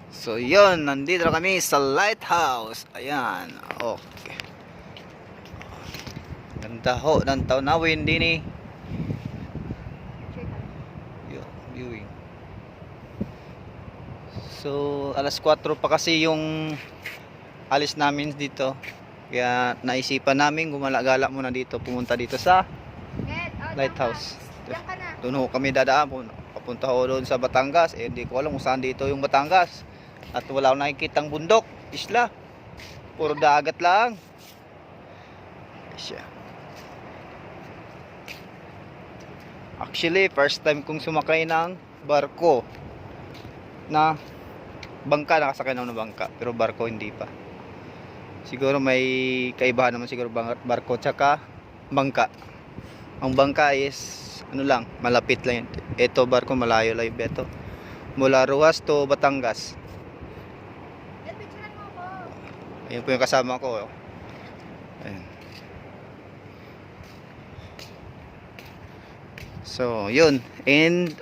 So yun, nandito na kami sa lighthouse. Ayan, okay. Ganda ho ng tanawin din eh. Yo, viewing. So alas 4 pa kasi yung alis namin dito. Kaya naisipan namin gumala-gala muna dito, pumunta dito sa lighthouse. Doon ho kami dadaan, papunta ho doon sa Batangas. Eh hindi ko alam kung saan dito yung Batangas. At wala akong nakikitang bundok, isla. Puro dagat lang. Siya. Actually, first time kong sumakay ng barko na bangka, nakasakay na ako ng bangka, pero barko hindi pa. Siguro may kaibahan naman siguro barko tsaka bangka. Ang bangka is ano lang, malapit lang. Ito barko malayo lang ito. Mula Ruas to Batangas. Ayun po yung kasama ko. Ayun. So, yun. And